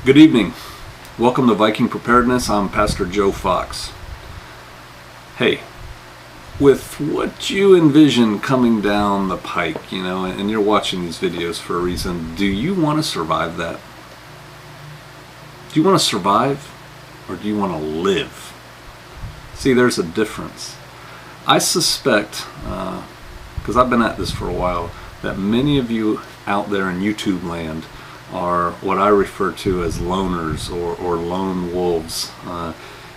Good evening. Welcome to Viking Preparedness. I'm Pastor Joe Fox. Hey, with what you envision coming down the pike, and you're watching these videos for a reason, do you want to survive that? Do you want to survive, or do you want to live? See, there's a difference. I suspect, because I've been at this for a while, that many of you out there in YouTube land are what I refer to as loners or lone wolves.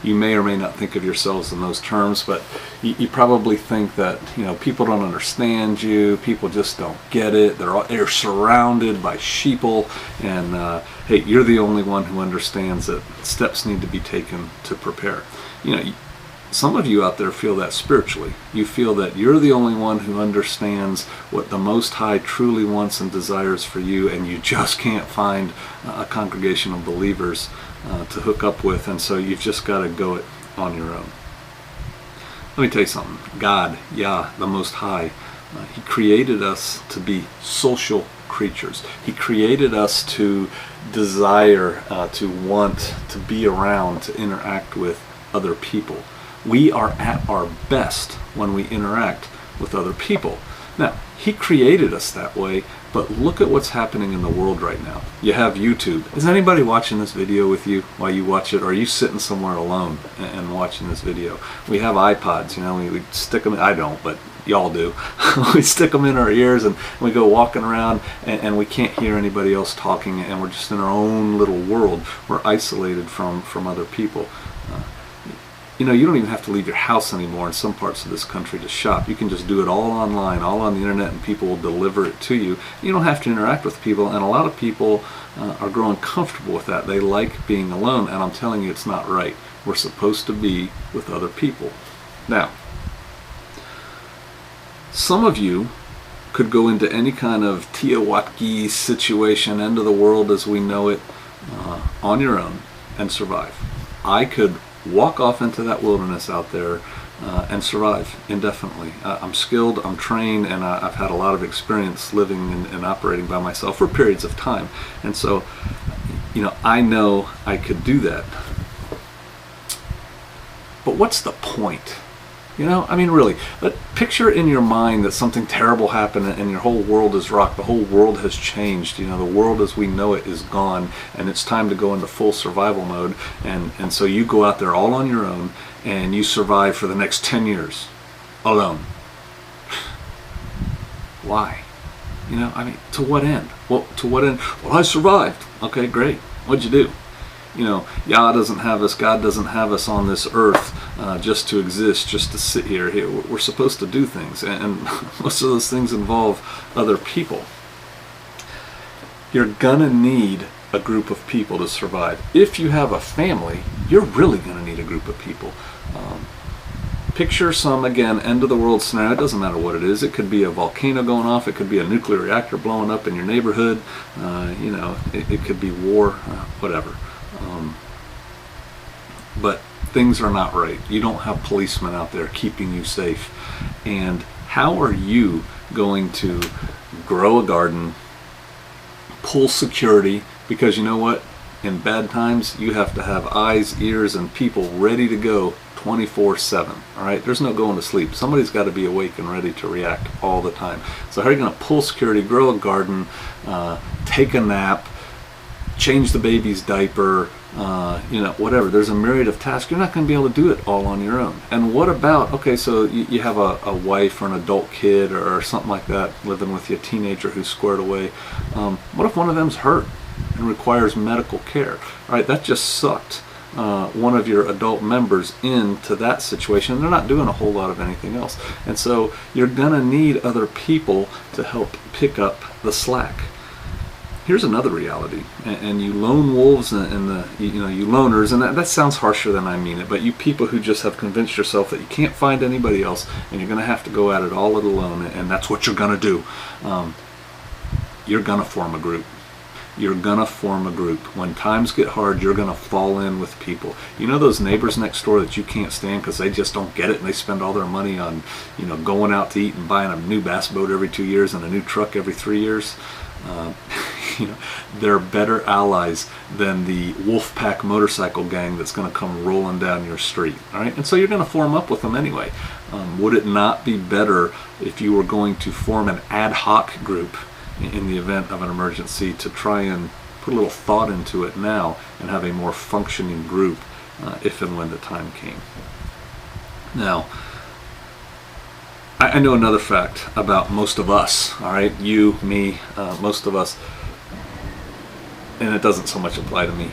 You may or may not think of yourselves in those terms, but you probably think that people don't understand you, people just don't get it, they're surrounded by sheeple, and hey, you're the only one who understands that steps need to be taken to prepare. Some of you out there feel that spiritually. You feel that you're the only one who understands what the Most High truly wants and desires for you, and you just can't find a congregation of believers to hook up with, and so you've just got to go it on your own. Let me tell you something. God, Yah, the Most High, He created us to be social creatures. He created us to desire, to want, to be around, to interact with other people. We are at our best when we interact with other people. Now, He created us that way, but look at what's happening in the world right now. You have YouTube. Is anybody watching this video with you while you watch it, or are you sitting somewhere alone and watching this video? We have iPods, we stick them, I don't, but y'all do. We stick them in our ears and we go walking around and we can't hear anybody else talking, and we're just in our own little world. We're isolated from other people. You don't even have to leave your house anymore in some parts of this country to shop. You can just do it all online, all on the internet, and people will deliver it to you. You don't have to interact with people, and a lot of people are growing comfortable with that. They like being alone, and I'm telling you, it's not right. We're supposed to be with other people. Now, some of you could go into any kind of Teotihuacan situation, end of the world as we know it, on your own and survive. I could walk off into that wilderness out there and survive indefinitely. I'm skilled, I'm trained, and I've had a lot of experience living and operating by myself for periods of time. And so, I know I could do that. But what's the point? Really, picture in your mind that something terrible happened and your whole world is rocked. The whole world has changed. The world as we know it is gone, and it's time to go into full survival mode. And so you go out there all on your own and you survive for the next 10 years alone. Why? To what end? Well, to what end? Well, I survived. Okay, great. What'd you do? Yah doesn't have us, God doesn't have us on this earth just to exist, just to sit here. We're supposed to do things, and most of those things involve other people. You're gonna need a group of people to survive. If you have a family, you're really gonna need a group of people. Picture some, again, end of the world scenario. It doesn't matter what it is. It could be a volcano going off. It could be a nuclear reactor blowing up in your neighborhood. It could be war, whatever. But things are not right. You don't have policemen out there keeping you safe. And how are you going to grow a garden, pull security? Because you know what? In bad times, you have to have eyes, ears, and people ready to go 24/7. All right? There's no going to sleep. Somebody's got to be awake and ready to react all the time. So how are you going to pull security, grow a garden, take a nap, change the baby's diaper, whatever. There's a myriad of tasks. You're not going to be able to do it all on your own. And what about, okay, so you have a wife or an adult kid or something like that living with you, a teenager who's squared away. What if one of them's hurt and requires medical care? All right, that just sucked one of your adult members into that situation. They're not doing a whole lot of anything else. And so you're going to need other people to help pick up the slack. Here's another reality, and you lone wolves and you loners, and that sounds harsher than I mean it, but you people who just have convinced yourself that you can't find anybody else and you're going to have to go at it all alone, and that's what you're going to do. You're going to form a group. You're going to form a group. When times get hard, you're going to fall in with people. Those neighbors next door that you can't stand because they just don't get it, and they spend all their money on going out to eat and buying a new bass boat every 2 years and a new truck every 3 years. they're better allies than the Wolfpack motorcycle gang that's going to come rolling down your street. All right, and so you're going to form up with them anyway. Would it not be better if you were going to form an ad hoc group in the event of an emergency to try and put a little thought into it now and have a more functioning group if and when the time came? Now, I know another fact about most of us, all right? You, me, most of us, and it doesn't so much apply to me.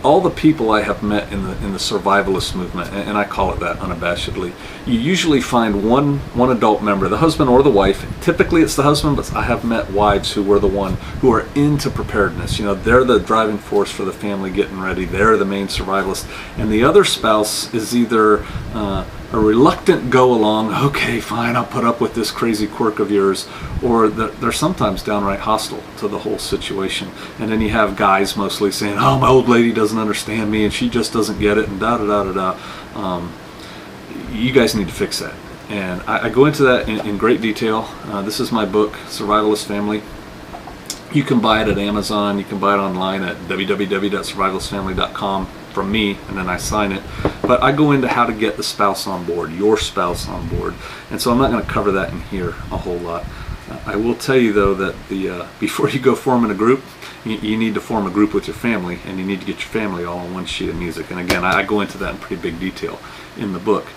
All the people I have met in the survivalist movement, and I call it that unabashedly, you usually find one adult member, the husband or the wife. Typically it's the husband, but I have met wives who were the one who are into preparedness. They're the driving force for the family getting ready. They're the main survivalist. And the other spouse is either a reluctant go along, okay, fine, I'll put up with this crazy quirk of yours, or they're sometimes downright hostile to the whole situation. And then you have guys mostly saying, oh, my old lady doesn't understand me and she just doesn't get it, and da-da-da-da-da. You guys need to fix that. And I go into that in great detail. This is my book, Survivalist Family. You can buy it at Amazon. You can buy it online at www.survivalistfamily.com from me, and then I sign it. But I go into how to get the spouse on board, your spouse on board. And so I'm not going to cover that in here a whole lot. I will tell you, though, that before you go forming a group, you need to form a group with your family, and you need to get your family all on one sheet of music. And again, I go into that in pretty big detail in the book.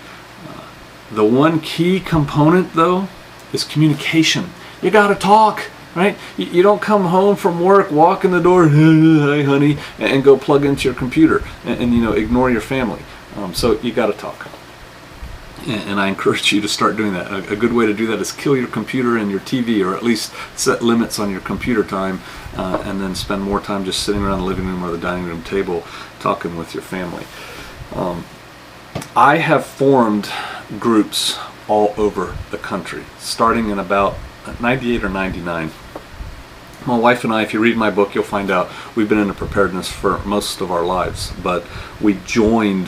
The one key component, though, is communication. You got to talk, right? You don't come home from work, walk in the door, hi honey, and go plug into your computer and ignore your family. So you got to talk. And I encourage you to start doing that. A good way to do that is kill your computer and your TV, or at least set limits on your computer time, and then spend more time just sitting around the living room or the dining room table talking with your family. I have formed groups all over the country, starting in about 98 or 99. My wife and I, if you read my book, you'll find out we've been into preparedness for most of our lives, but we joined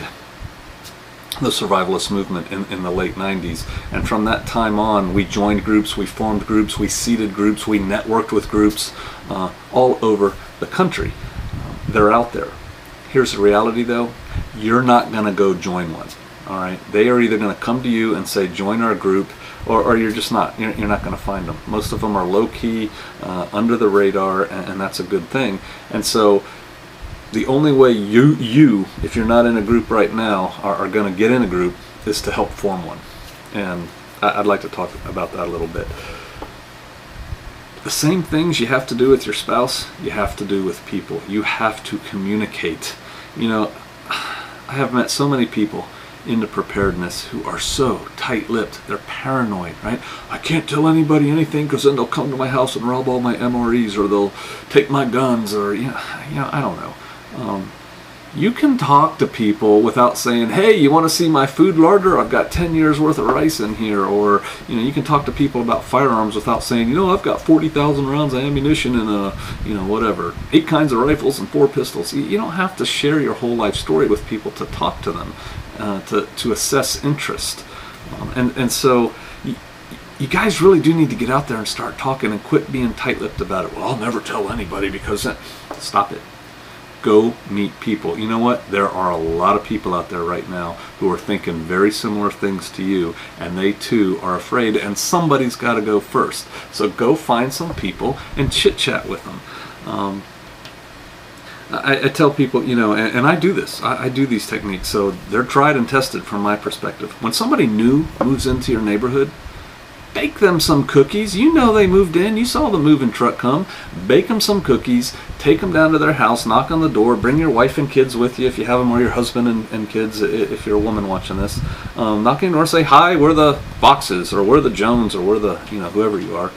the survivalist movement in the late 90s, and from that time on we joined groups, we formed groups, we seeded groups, we networked with groups all over the country. They're out there. Here's the reality, though: you're not going to go join one. All right, they are either going to come to you and say join our group, or you're just not. You're not going to find them. Most of them are low key, under the radar, and that's a good thing. And so the only way you, if you're not in a group right now, are going to get in a group is to help form one. And I'd like to talk about that a little bit. The same things you have to do with your spouse, you have to do with people. You have to communicate. I have met so many people into preparedness who are so tight-lipped. They're paranoid, right? I can't tell anybody anything because then they'll come to my house and rob all my MREs, or they'll take my guns, or I don't know. You can talk to people without saying, hey, you want to see my food larder? I've got 10 years worth of rice in here. Or you can talk to people about firearms without saying, I've got 40,000 rounds of ammunition and whatever, 8 kinds of rifles and 4 pistols. You don't have to share your whole life story with people to talk to them, to assess interest. And so you guys really do need to get out there and start talking and quit being tight-lipped about it. Well, I'll never tell anybody because stop it. Go meet people. You know what? There are a lot of people out there right now who are thinking very similar things to you, and they too are afraid, and somebody's got to go first. So go find some people and chit-chat with them. I tell people, and I do this. I do these techniques, so they're tried and tested from my perspective. When somebody new moves into your neighborhood, bake them some cookies. They moved in. You saw the moving truck come. Bake them some cookies. Take them down to their house. Knock on the door. Bring your wife and kids with you if you have them, or your husband and kids if you're a woman watching this. Knock on the door. Say, hi, we're the Foxes, or we're the Jones, or we're the, whoever you are.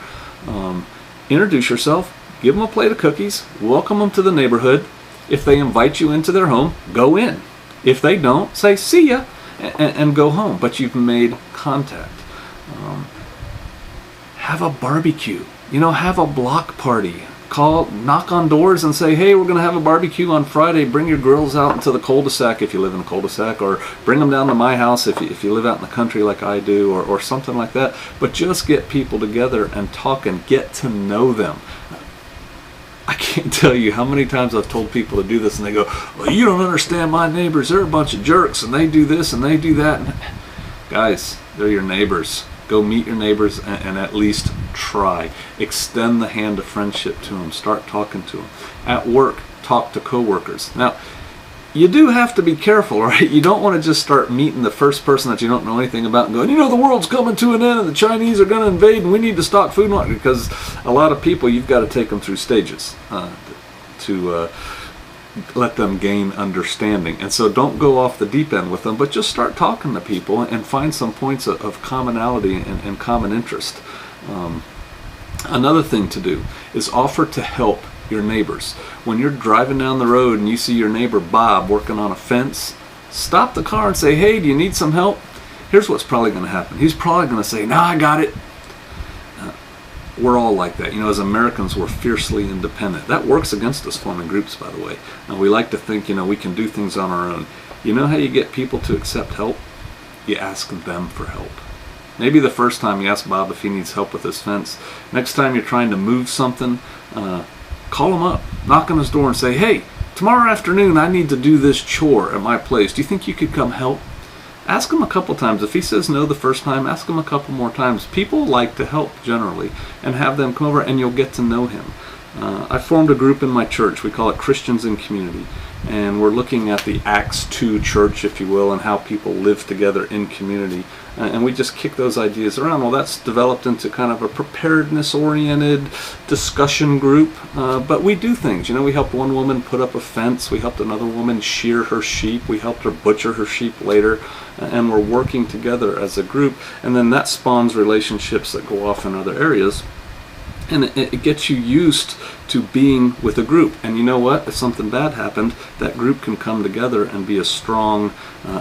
Introduce yourself. Give them a plate of cookies. Welcome them to the neighborhood. If they invite you into their home, go in. If they don't, say, see ya, and go home. But you've made contact. Have a barbecue, have a block party. knock on doors and say, hey, we're going to have a barbecue on Friday. Bring your grills out into the cul-de-sac if you live in a cul-de-sac, or bring them down to my house if you live out in the country like I do, or something like that. But just get people together and talk and get to know them. I can't tell you how many times I've told people to do this and they go, well, you don't understand my neighbors. They're a bunch of jerks and they do this and they do that. And guys, they're your neighbors. Go meet your neighbors and at least try. Extend the hand of friendship to them. Start talking to them. At work, talk to coworkers. Now, you do have to be careful, right? You don't want to just start meeting the first person that you don't know anything about and going, you know, the world's coming to an end and the Chinese are going to invade and we need to stock food. Because a lot of people, you've got to take them through stages to let them gain understanding. And so don't go off the deep end with them, but just start talking to people and find some points of commonality and common interest. Another thing to do is offer to help your neighbors. When you're driving down the road and you see your neighbor Bob working on a fence, stop the car and say, hey, do you need some help? Here's what's probably going to happen. He's probably going to say, no, I got it. We're all like that. You know, as Americans, we're fiercely independent. That works against us forming groups, by the way. And we like to think, you know, we can do things on our own. You know how you get people to accept help? You ask them for help. Maybe the first time you ask Bob if he needs help with his fence. Next time you're trying to move something, call him up, knock on his door and say, hey, tomorrow afternoon I need to do this chore at my place. Do you think you could come help? Ask him a couple times. If he says no the first time, ask him a couple more times. People like to help generally, and have them come over and you'll get to know him. I formed a group in my church. We call it Christians in Community. And we're looking at the Acts 2 church, if you will, and how people live together in community. And we just kick those ideas around. Well, that's developed into kind of a preparedness-oriented discussion group. But we do things. You know, we helped one woman put up a fence. We helped another woman shear her sheep. We helped her butcher her sheep later. And we're working together as a group. And then that spawns relationships that go off in other areas. And it gets you used to being with a group. And you know what? If something bad happened, that group can come together and be a strong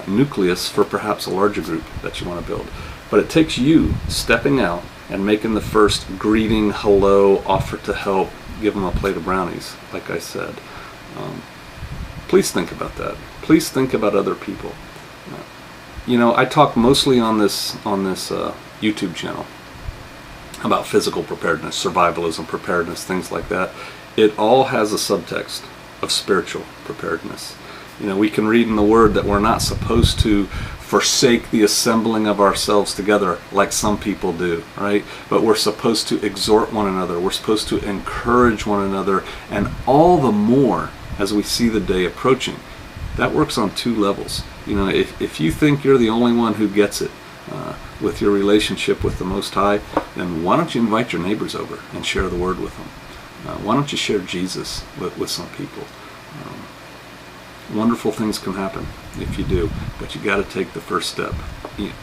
nucleus for perhaps a larger group that you want to build. But it takes you stepping out and making the first greeting, hello, offer to help, give them a plate of brownies, like I said. Please think about that. Please think about other people. You know, I talk mostly on this YouTube channel about physical preparedness, survivalism, preparedness, things like that. It all has a subtext of spiritual preparedness. You know, we can read in the Word that we're not supposed to forsake the assembling of ourselves together like some people do, right? But we're supposed to exhort one another. We're supposed to encourage one another, and all the more as we see the day approaching. That works on two levels. You know, if you think you're the only one who gets it, with your relationship with the Most High, then why don't you invite your neighbors over and share the Word with them? Why don't you share Jesus with some people? Wonderful things can happen if you do, but you got to take the first step.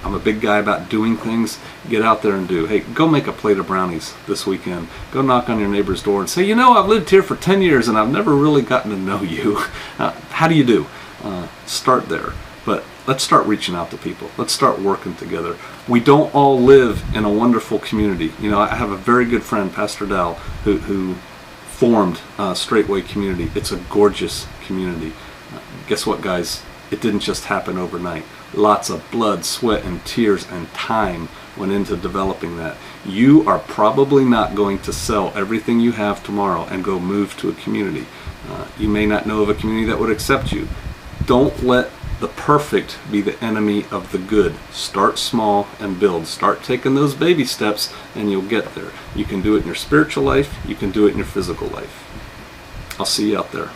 I'm a big guy about doing things. Get out there and do. Hey, go make a plate of brownies this weekend. Go knock on your neighbor's door and say, you know, I've lived here for 10 years and I've never really gotten to know you. How do you do? Start there. But let's start reaching out to people. Let's start working together. We don't all live in a wonderful community. You know, I have a very good friend, Pastor Dal, who formed Straightway Community. It's a gorgeous community. Guess what, guys? It didn't just happen overnight. Lots of blood, sweat, and tears and time went into developing that. You are probably not going to sell everything you have tomorrow and go move to a community. You may not know of a community that would accept you. Don't let the perfect be the enemy of the good. Start small and build. Start taking those baby steps and you'll get there. You can do it in your spiritual life. You can do it in your physical life. I'll see you out there.